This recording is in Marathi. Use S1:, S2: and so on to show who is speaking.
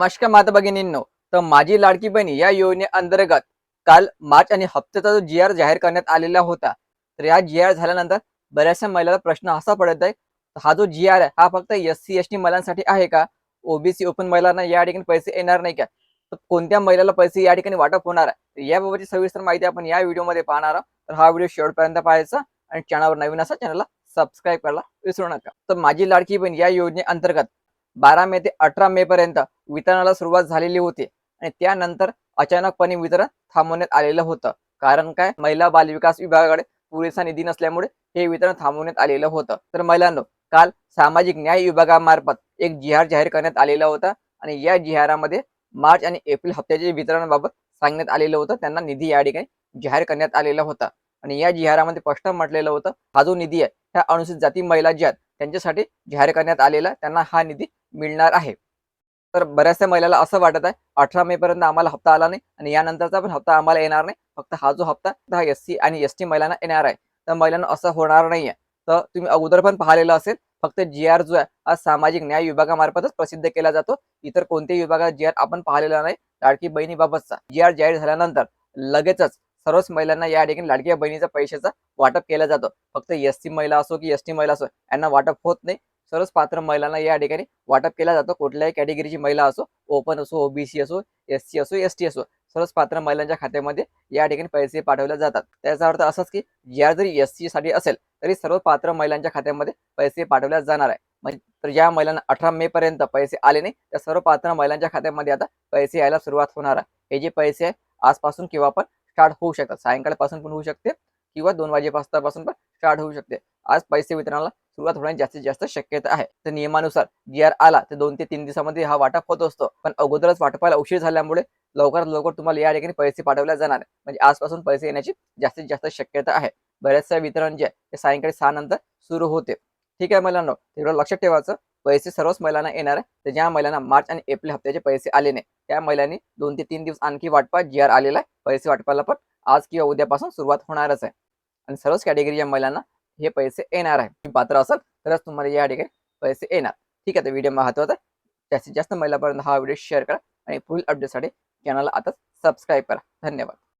S1: नमस्कार माता भगिनींनो. तर माझी लाडकी बहीण या योजनेअंतर्गत काल मार्च आणि हप्त्याचा जो जी आर जाहीर करण्यात आलेला होता. तर या जी आर झाल्यानंतर बऱ्याचशा महिलांना प्रश्न असा पडत आहे, हा जो जी आर आहे हा फक्त एस-सी, एस-टी महिलांसाठी आहे का? ओबीसी ओपन महिलांना या ठिकाणी पैसे येणार नाही का? तर कोणत्या महिलाला पैसे या ठिकाणी वाटप होणार आहे? तर याबाबतची सविस्तर माहिती आपण या व्हिडिओमध्ये पाहणार आहोत. तर हा व्हिडिओ शेवटपर्यंत पाहायचा आणि चॅनलवर नवीन असा चॅनलला सबस्क्राईब करायला विसरू नका. तर माझी लाडकी बहीण या योजनेअंतर्गत 12 मे ते 18 मे पर्यंत वितरणाला सुरुवात झालेली होती आणि त्यानंतर अचानकपणे वितरण थांबवण्यात आलेलं होतं. कारण काय? महिला बालविकास विभागाकडे पुरेसा निधी नसल्यामुळे हे वितरण थांबवण्यात आलेलं होतं. तर महिलांनो, काल सामाजिक न्याय विभागामार्फत एक जी-आर जाहीर करण्यात आलेला होता आणि या जी-आरमध्ये मार्च आणि एप्रिल हप्त्याचे वितरणाबाबत सांगण्यात आलेलं होतं. त्यांना निधी या ठिकाणी जाहीर करण्यात आलेला होता आणि या जी-आरमध्ये स्पष्ट म्हटलेलं होतं, हा जो निधी आहे, ह्या अनुसूचित जाती महिला ज्या आहेत, त्यांच्यासाठी जाहीर करण्यात आलेला त्यांना हा निधी मिळणार आहे. तर बऱ्याचशा महिलाला असं वाटत आहे 18 मे पर्यंत आम्हाला हप्ता आला नाही आणि यानंतरचा पण हप्ता आम्हाला येणार नाही. फक्त हा जो हप्ता हा एस-सी आणि एस-टी महिलांना येणार आहे. तर महिलांना असं होणार नाहीये. तर तुम्ही अगोदर पण पाहिलेलं असेल, फक्त जी-आर जो आहे हा सामाजिक न्याय विभागामार्फतच प्रसिद्ध केला जातो. इतर कोणत्याही विभागात जी-आर आपण पाहिलेला नाही. लाडकी बहिणीबाबतचा जी-आर जाहीर झाल्यानंतर लगेचच सर्वच महिलांना या ठिकाणी लाडक्या बहिणीचा पैशाचं वाटप केलं जातं. फक्त एस-सी महिला असो की एस-टी महिला असो यांना वाटप होत नाही. सर्वच पात्र महिलांना या ठिकाणी वाटप केला जातो. कुठल्याही कॅटेगरीची महिला असो, ओपन असो, ओबीसी असो, एस-सी असो, एस-टी असो, सर्वच पात्र महिलांच्या खात्यामध्ये या ठिकाणी पैसे पाठवले जातात. त्याचा अर्थ असाच की जी-आर जरी एस-सी साठी असेल, तरी सर्व पात्र महिलांच्या खात्यामध्ये पैसे पाठवले जाणार आहे. म्हणजे तर ज्या महिलांना 18 मे पर्यंत पैसे आले नाही, त्या सर्व पात्र महिलांच्या खात्यामध्ये आता पैसे यायला सुरुवात होणार आहे. हे जे पैसे आहे आजपासून केव्हा पण स्टार्ट होऊ शकतात. सायंकाळपासून पण होऊ शकते किंवा 2 वाजेपासून पण स्टार्ट होऊ शकते. आज पैसे वितरणाला सुरुवात होण्याची जास्तीत जास्त शक्यता आहे. तर नियमानुसार जी-आर आला तर 2 ते 3 दिवसामध्ये हा वाटप होत असतो. पण अगोदरच वाटपाला उशीर झाल्यामुळे लवकरात लवकर तुम्हाला या ठिकाणी पैसे पाठवले जाणार आहे. म्हणजे आजपासून पैसे येण्याची जास्तीत जास्त शक्यता आहे. बऱ्याचशा वितरण जे आहे ते सायंकाळी 6 नंतर सुरू होते. ठीक आहे महिलांनो, तेवढं लक्षात ठेवायचं. पैसे सर्वच महिलांना येणार आहे. तर ज्या महिलांना मार्च आणि एप्रिल हप्त्याचे पैसे आले नाही, त्या महिलांनी 2 ते 3 दिवस आणखी वाट पहा. जी-आर आलेला आहे. पैसे वाटपाला पण आज किंवा उद्यापासून सुरुवात होणारच आहे. आणि सर्वच कॅटेगरीच्या महिलांना हे पैसे येणार आहे. तुम्ही पात्र असाल तरच तुम्हाला या ठिकाणी पैसे येणार. ठीक आहे, तर व्हिडिओ महत्त्वाचा आहे. जास्तीत जास्त महिलांपर्यंत हा व्हिडिओ शेअर करा आणि पुढील अपडेटसाठी चॅनलला आताच सबस्क्राईब करा. धन्यवाद.